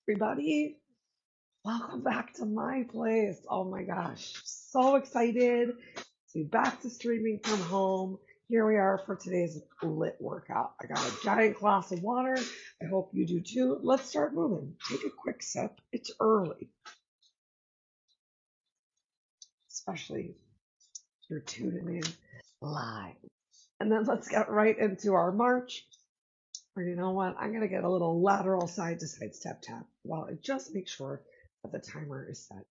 Everybody, welcome back to my place. Oh my gosh, so excited to be back to streaming from home. Here we are for today's LIIT workout. I got a giant glass of water. I hope you do too. Let's start moving. Take a quick sip. It's early, especially if you're tuning in live. And then let's get right into our march. Or you know what? I'm going to get a little lateral side to side step tap while I just make sure that the timer is set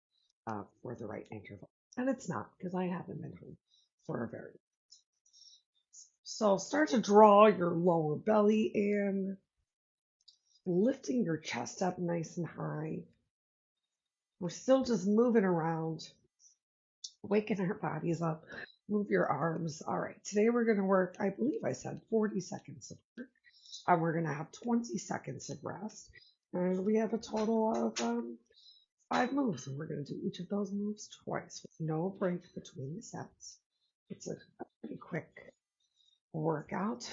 for the right interval. And it's not because I haven't been home for a very long time. So start to draw your lower belly in, lifting your chest up nice and high. We're still just moving around, waking our bodies up. Move your arms. All right, today we're going to work, I believe I said 40 seconds of work. And we're going to have 20 seconds of rest. And we have a total of 5 moves. And we're going to do each of those moves twice with no break between the sets. It's a pretty quick workout.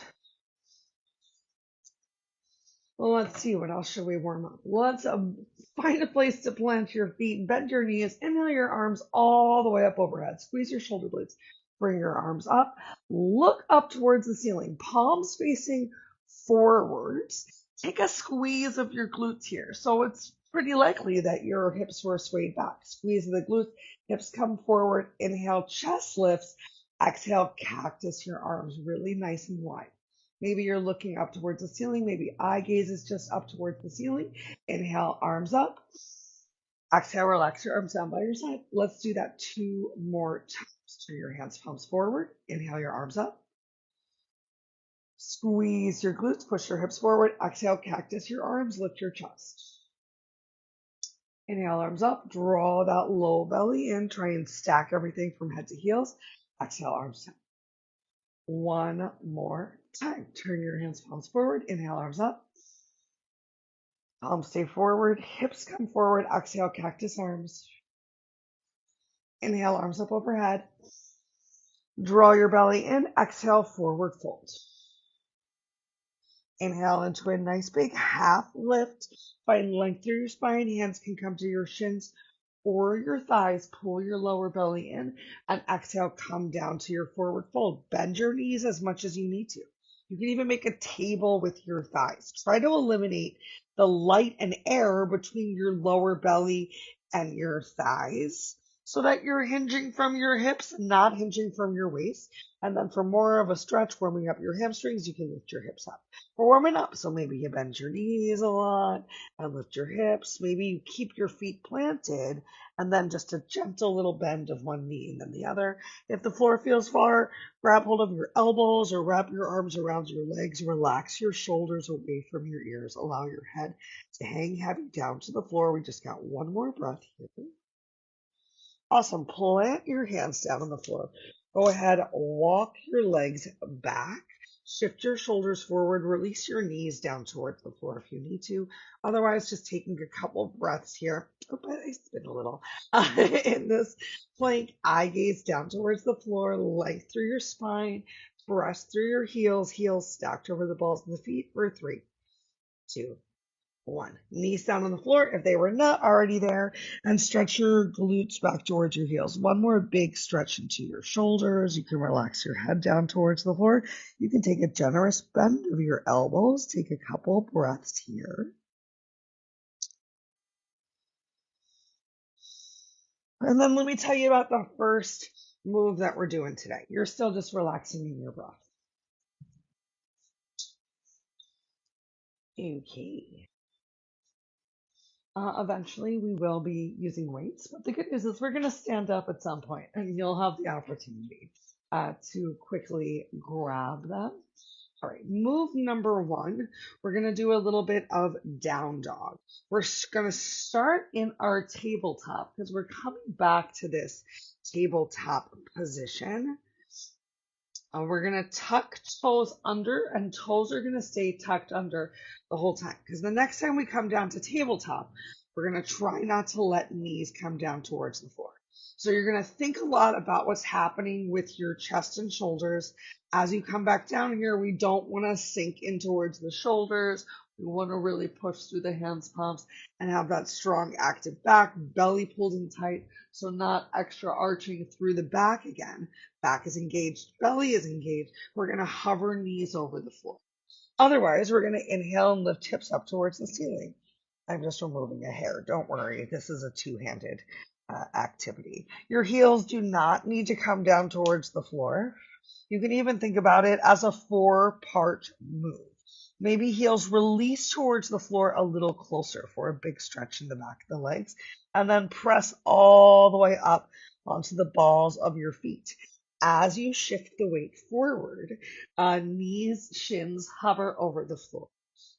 Well, let's see. What else should we warm up? Let's find a place to plant your feet. Bend your knees. Inhale your arms all the way up overhead. Squeeze your shoulder blades. Bring your arms up. Look up towards the ceiling. Palms facing forwards. Take a squeeze of your glutes here. So it's pretty likely that your hips were swayed back. Squeeze of the glutes, hips come forward. Inhale, chest lifts. Exhale, cactus your arms really nice and wide. Maybe you're looking up towards the ceiling. Maybe eye gaze is just up towards the ceiling. Inhale, arms up. Exhale, relax your arms down by your side. Let's do that 2 more times. Turn your hands, palms forward. Inhale your arms up. Squeeze your glutes, push your hips forward. Exhale, cactus your arms, lift your chest. Inhale, arms up, draw that low belly in. Try and stack everything from head to heels. Exhale, arms down. 1 more time. Turn your hands, palms forward. Inhale, arms up. Palms stay forward. Hips come forward. Exhale, cactus arms. Inhale, arms up overhead. Draw your belly in. Exhale, forward fold. Inhale into a nice big half lift. Find length through your spine. Hands can come to your shins or your thighs. Pull your lower belly in. And exhale, come down to your forward fold. Bend your knees as much as you need to. You can even make a table with your thighs. Try to eliminate the light and air between your lower belly and your thighs so that you're hinging from your hips, not hinging from your waist. And then for more of a stretch, warming up your hamstrings, you can lift your hips up. We're warming up, so maybe you bend your knees a lot and lift your hips. Maybe you keep your feet planted and then just a gentle little bend of one knee and then the other. If the floor feels far, grab hold of your elbows or wrap your arms around your legs. Relax your shoulders away from your ears. Allow your head to hang heavy down to the floor. We just got 1 more breath here. Awesome. Plant your hands down on the floor. Go ahead, walk your legs back. Shift your shoulders forward. Release your knees down towards the floor if you need to. Otherwise, just taking a couple breaths here. Oh, but I spin a little. In this plank, eye gaze down towards the floor. Length through your spine. Press through your heels stacked over the balls of the feet for 3, 2, 1. Knees down on the floor if they were not already there, and stretch your glutes back towards your heels. 1 more big stretch into your shoulders. You can relax your head down towards the floor. You can take a generous bend of your elbows. Take a couple breaths here. And then let me tell you about the first move that we're doing today. You're still just relaxing in your breath. Okay. Eventually, we will be using weights, but the good news is we're going to stand up at some point, and you'll have the opportunity to quickly grab them. All right, move number 1, we're going to do a little bit of down dog. We're going to start in our tabletop because we're coming back to this tabletop position. We're going to tuck toes under, and toes are going to stay tucked under the whole time. Because the next time we come down to tabletop, we're going to try not to let knees come down towards the floor. So you're going to think a lot about what's happening with your chest and shoulders. As you come back down here, we don't want to sink in towards the shoulders You want to really push through the hands, palms, and have that strong active back, belly pulled in tight, so not extra arching through the back again. Back is engaged, belly is engaged. We're going to hover knees over the floor. Otherwise, we're going to inhale and lift hips up towards the ceiling. I'm just removing a hair. Don't worry. This is a two-handed activity. Your heels do not need to come down towards the floor. You can even think about it as a four-part move. Maybe heels release towards the floor a little closer for a big stretch in the back of the legs, and then press all the way up onto the balls of your feet. As you shift the weight forward, knees, shins hover over the floor.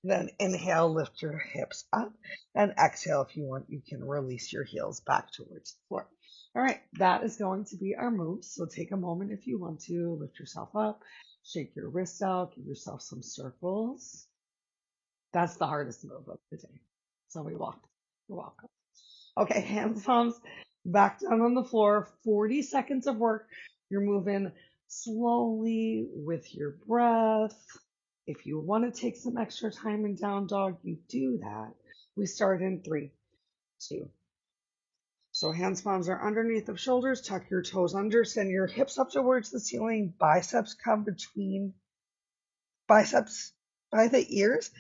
Then inhale, lift your hips up, and exhale, if you want, you can release your heels back towards the floor. All right, that is going to be our moves. So take a moment if you want to, lift yourself up, shake your wrists out, give yourself some circles. That's the hardest move of the day. So we walked. You're welcome. Okay, hands, palms, back down on the floor. 40 seconds of work. You're moving slowly with your breath. If you want to take some extra time in down dog, you do that. We start in 3, 2. So hands, palms are underneath of shoulders. Tuck your toes under. Send your hips up towards the ceiling. Biceps come between biceps by the ears.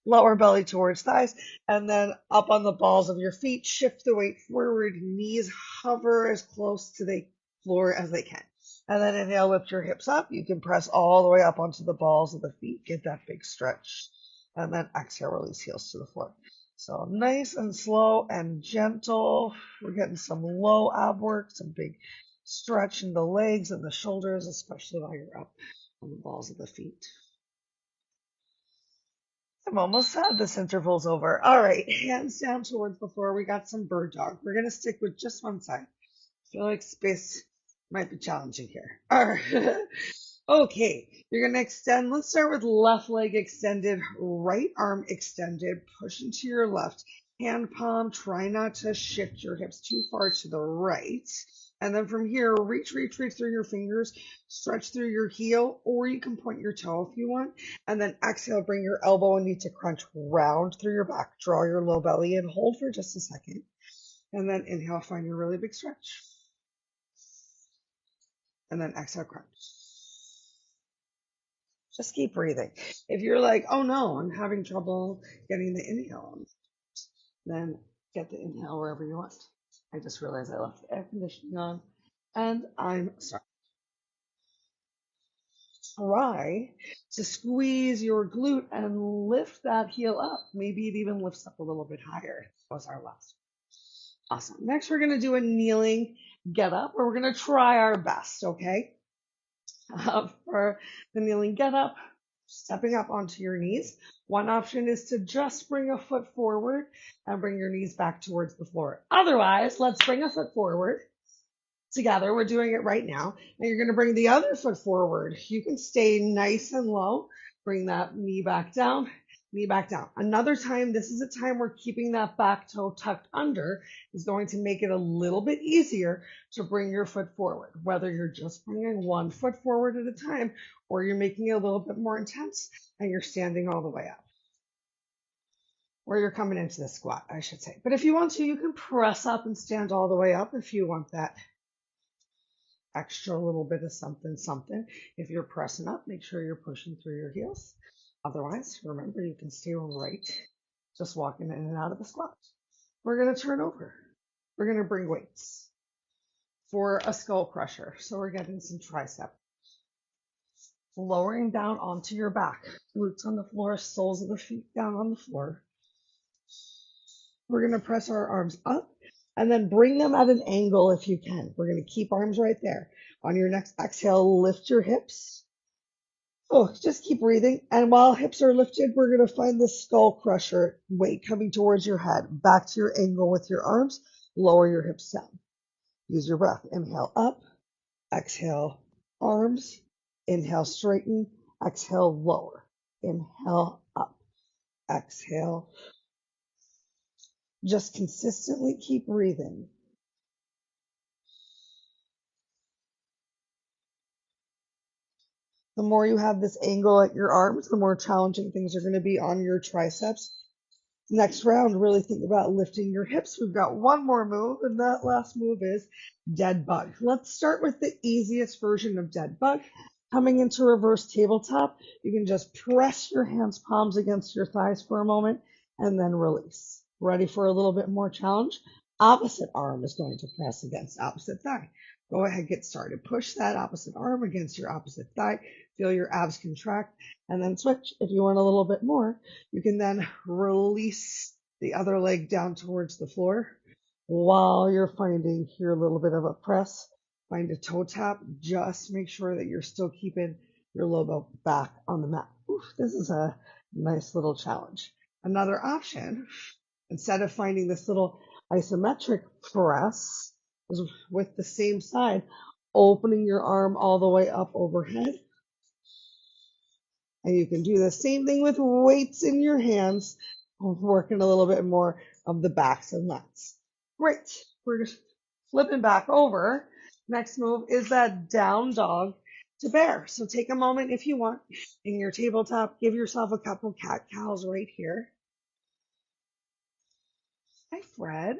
Lower belly towards thighs. And then up on the balls of your feet. Shift the weight forward. Knees hover as close to the floor as they can. And then inhale, lift your hips up. You can press all the way up onto the balls of the feet. Get that big stretch. And then exhale, release heels to the floor. So nice and slow and gentle. We're getting some low ab work, some big stretch in the legs and the shoulders, especially while you're up on the balls of the feet. I'm almost sad this interval's over. All right, hands down towards the floor. We got some bird dog. We're going to stick with just one side. I feel like space might be challenging here. All right. Okay, you're going to extend. Let's start with left leg extended, right arm extended. Push into your left. Hand palm. Try not to shift your hips too far to the right. And then from here, reach through your fingers. Stretch through your heel, or you can point your toe if you want. And then exhale, bring your elbow and knee to crunch round through your back. Draw your low belly in. Hold for just a second. And then inhale, find your really big stretch. And then exhale, crunch. Just keep breathing. If you're like, oh no, I'm having trouble getting the inhale on, then get the inhale wherever you want. I just realized I left the air conditioning on, and I'm sorry. Try to squeeze your glute and lift that heel up. Maybe it even lifts up a little bit higher. That was our last. Awesome. Next, we're going to do a kneeling get up, where we're going to try our best, okay? For the kneeling get up, stepping up onto your knees. One option is to just bring a foot forward and bring your knees back towards the floor. Otherwise, let's bring a foot forward together. We're doing it right now. And you're going to bring the other foot forward. You can stay nice and low. Bring that knee back down. Knee back down. Another time, this is a time where keeping that back toe tucked under is going to make it a little bit easier to bring your foot forward, whether you're just bringing one foot forward at a time or you're making it a little bit more intense and you're standing all the way up. Or you're coming into the squat, I should say. But if you want to, you can press up and stand all the way up if you want that extra little bit of something. If you're pressing up, make sure you're pushing through your heels. Otherwise, remember, you can stay right, just walking in and out of the squat. We're going to turn over. We're going to bring weights for a skull crusher. So we're getting some tricep. Lowering down onto your back. Glutes on the floor, soles of the feet down on the floor. We're going to press our arms up and then bring them at an angle if you can. We're going to keep arms right there. On your next exhale, lift your hips. Oh, just keep breathing. And while hips are lifted, we're going to find the skull crusher weight coming towards your head. Back to your angle with your arms. Lower your hips down. Use your breath. Inhale up. Exhale arms. Inhale straighten. Exhale lower. Inhale up. Exhale. Just consistently keep breathing. The more you have this angle at your arms, the more challenging things are going to be on your triceps. Next round, really think about lifting your hips. We've got one more move, and that last move is dead bug. Let's start with the easiest version of dead bug. Coming into reverse tabletop, you can just press your hands palms against your thighs for a moment and then release. Ready for a little bit more challenge? Opposite arm is going to press against opposite thigh. Go ahead, get started. Push that opposite arm against your opposite thigh. Feel your abs contract and then switch. If you want a little bit more, you can then release the other leg down towards the floor while you're finding your little bit of a press. Find a toe tap. Just make sure that you're still keeping your low back on the mat. Oof, this is a nice little challenge. Another option, instead of finding this little isometric press, is with the same side, opening your arm all the way up overhead. And you can do the same thing with weights in your hands, working a little bit more of the backs and lats. Great. We're just flipping back over. Next move is that down dog to bear. So take a moment if you want in your tabletop. Give yourself a couple cat cows right here. Hi, Fred.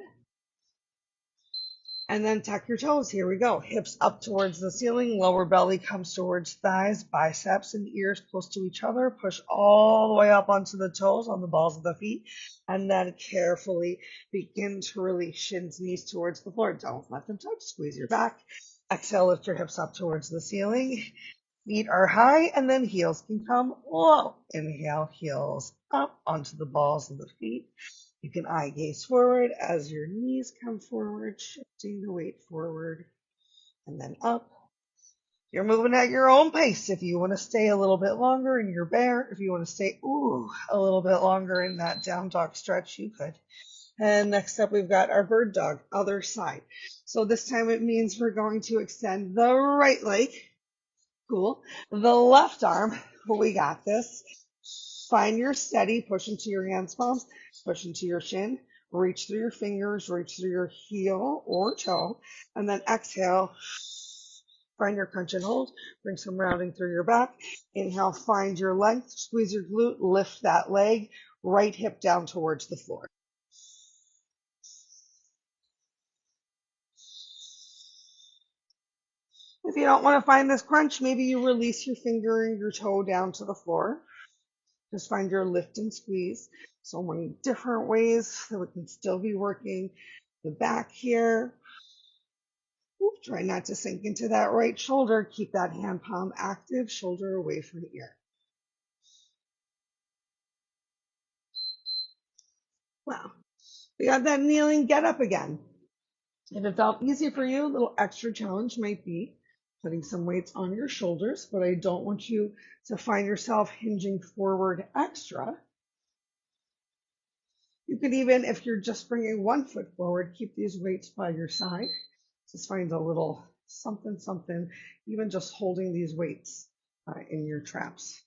And then tuck your toes. Here we go. Hips up towards the ceiling. Lower belly comes towards thighs, biceps and ears close to each other. Push all the way up onto the toes, on the balls of the feet. And then carefully begin to release shins, knees towards the floor. Don't let them touch. Squeeze your back. Exhale, lift your hips up towards the ceiling. Feet are high, and then heels can come low. Inhale, heels up onto the balls of the feet. You can eye gaze forward as your knees come forward, shifting the weight forward and then up. You're moving at your own pace. If you want to stay a little bit longer in your bear, if you want to stay a little bit longer in that down dog stretch, you could. And next up, we've got our bird dog, other side. So this time it means we're going to extend the right leg. Cool. The left arm, we got this. Find your steady, push into your hands palms, push into your shin, reach through your fingers, reach through your heel or toe, and then exhale. Find your crunch and hold. Bring some rounding through your back. Inhale, find your length, squeeze your glute, lift that leg, right hip down towards the floor. If you don't want to find this crunch, maybe you release your finger and your toe down to the floor. Just find your lift and squeeze. So many different ways that we can still be working the back here. Ooh, try not to sink into that right shoulder. Keep that hand palm active, shoulder away from the ear. Wow. We got that kneeling get up again. If it felt easy for you, a little extra challenge might be putting some weights on your shoulders, but I don't want you to find yourself hinging forward extra. You could even, if you're just bringing one foot forward, keep these weights by your side. Just find a little something, something, even just holding these weights in your traps.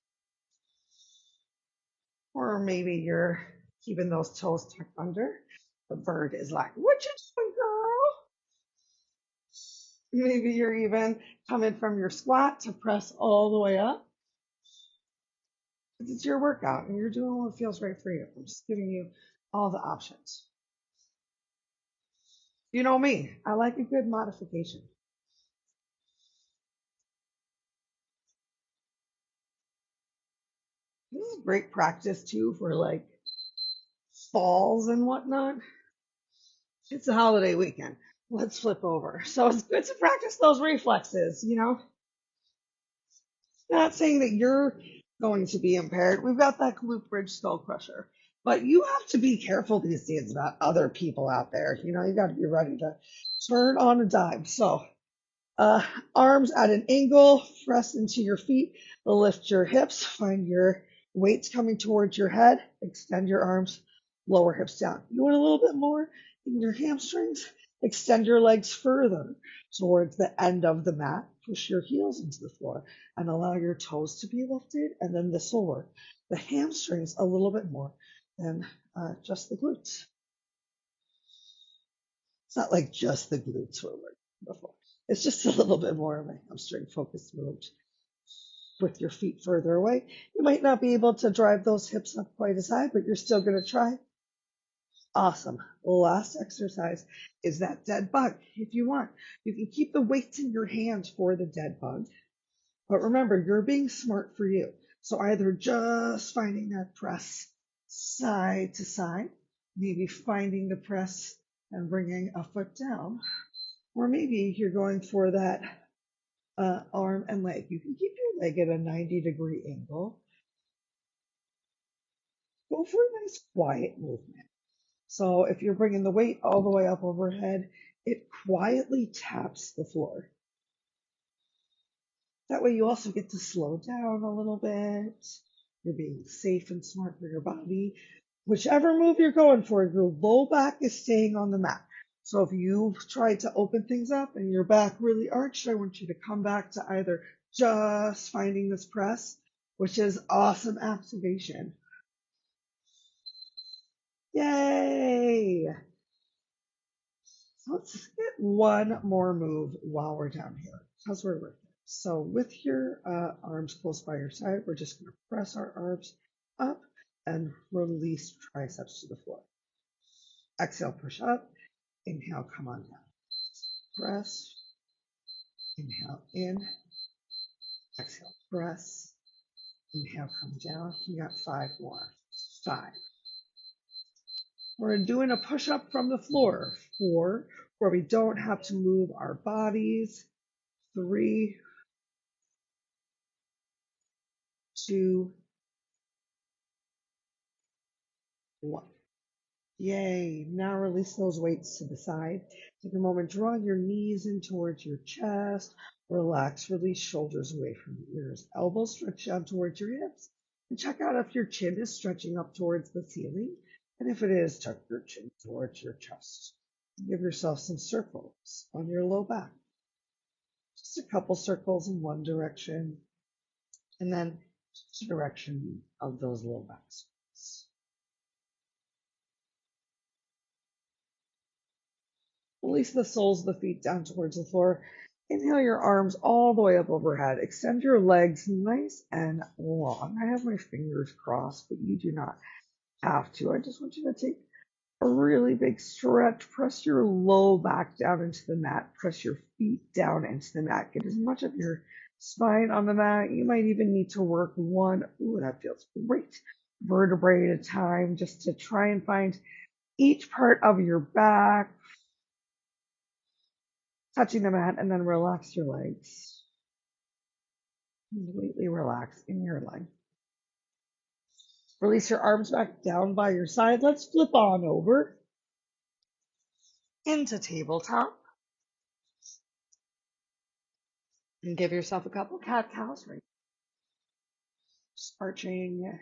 Or maybe you're keeping those toes tucked under. The bird is like, what you doing, girl? Maybe you're even coming from your squat to press all the way up. It's your workout and you're doing what feels right for you. I'm just giving you all the options. You know me, I like a good modification. This is great practice too for like falls and whatnot. It's a holiday weekend. Let's flip over. So it's good to practice those reflexes, you know? Not saying that you're going to be impaired. We've got that glute bridge skull crusher. But you have to be careful these days about other people out there. You know, you got to be ready to turn on a dime. So arms at an angle, press into your feet, lift your hips, find your weights coming towards your head, extend your arms, lower hips down. You want a little bit more in your hamstrings? Extend your legs further towards the end of the mat. Push your heels into the floor and allow your toes to be lifted, and then this will work the hamstrings a little bit more than just the glutes. It's not like just the glutes were working before. It's just a little bit more of a hamstring focused move. with your feet further away. You might not be able to drive those hips up quite as high, but you're still going to try. Awesome. Last exercise is that dead bug. If you want, you can keep the weights in your hands for the dead bug. But remember, you're being smart for you. So either just finding that press side to side, maybe finding the press and bringing a foot down, or maybe you're going for that arm and leg. You can keep your leg at a 90-degree angle. Go for a nice quiet movement. So if you're bringing the weight all the way up overhead, it quietly taps the floor. That way you also get to slow down a little bit. You're being safe and smart for your body. Whichever move you're going for, your low back is staying on the mat. So if you've tried to open things up and your back really arched, I want you to come back to either just finding this press, which is awesome activation. Yay! So let's get one more move while we're down here, because we're with it. So with your arms close by your side, we're just going to press our arms up and release triceps to the floor. Exhale, push up. Inhale, come on down. Press. Inhale, in. Exhale, press. Inhale, come down. You got 5 more. 5. We're doing a push-up from the floor. 4, where we don't have to move our bodies. 3, 2, 1. Yay. Now release those weights to the side. Take a moment, draw your knees in towards your chest. Relax, release shoulders away from the ears. Elbows stretch down towards your hips. And check out if your chin is stretching up towards the ceiling. And if it is, tuck your chin towards your chest. Give yourself some circles on your low back. Just a couple circles in one direction. And then the direction of those low back circles. Release the soles of the feet down towards the floor. Inhale your arms all the way up overhead. Extend your legs nice and long. I have my fingers crossed, but you do not have to. I just want you to take a really big stretch. Press your low back down into the mat. Press your feet down into the mat. Get as much of your spine on the mat. You might even need to work one, ooh, that feels great, vertebrae at a time, just to try and find each part of your back, touching the mat, and then relax your legs. Completely relax in your leg. Release your arms back down by your side. Let's flip on over into tabletop. And give yourself a couple cat-cows, right? Just arching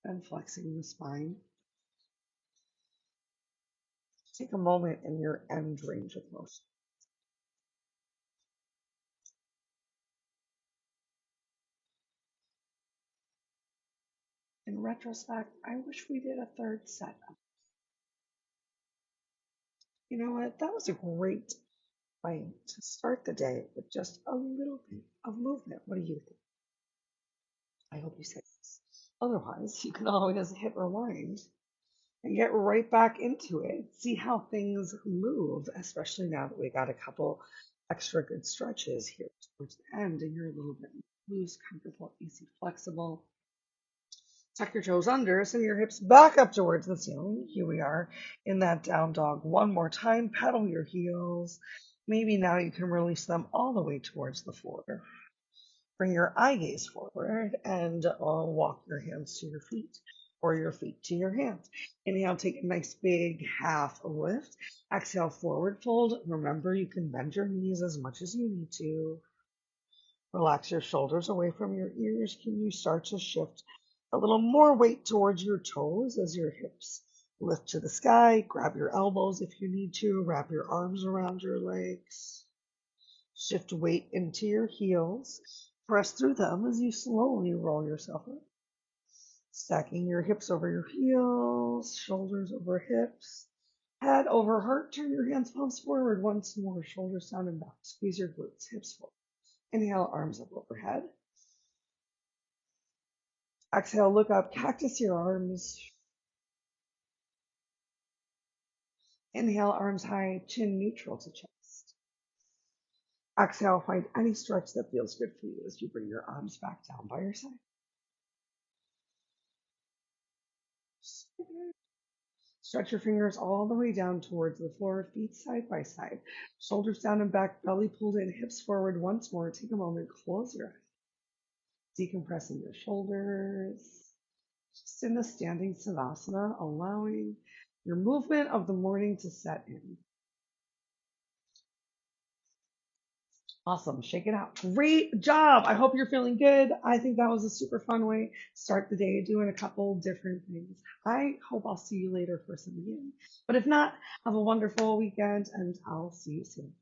and flexing the spine. Take a moment in your end range of motion. In retrospect, I wish we did a third set. You know what? That was a great way to start the day with just a little bit of movement. What do you think? I hope you said yes. Otherwise, you can always hit rewind and get right back into it. See how things move, especially now that we got a couple extra good stretches here towards the end and you're a little bit loose, comfortable, easy, flexible. Tuck your toes under, send your hips back up towards the ceiling. Here we are in that down dog. One more time, pedal your heels. Maybe now you can release them all the way towards the floor. Bring your eye gaze forward and walk your hands to your feet or your feet to your hands. Inhale, take a nice big half lift. Exhale, forward fold. Remember, you can bend your knees as much as you need to. Relax your shoulders away from your ears. Can you start to shift a little more weight towards your toes as your hips lift to the sky? Grab your elbows if you need to. Wrap your arms around your legs. Shift weight into your heels. Press through them as you slowly roll yourself up. Stacking your hips over your heels, shoulders over hips, head over heart. Turn your hands, palms forward once more, shoulders down and back. Squeeze your glutes, hips forward. Inhale, arms up overhead. Exhale, look up, cactus your arms. Inhale, arms high, chin neutral to chest. Exhale, find any stretch that feels good for you as you bring your arms back down by your side. Stretch your fingers all the way down towards the floor, feet side by side. Shoulders down and back, belly pulled in, hips forward once more. Take a moment, close your eyes. Decompressing your shoulders. Just in the standing Savasana, allowing your movement of the morning to set in. Awesome. Shake it out. Great job. I hope you're feeling good. I think that was a super fun way to start the day doing a couple different things. I hope I'll see you later for some again. But if not, have a wonderful weekend and I'll see you soon.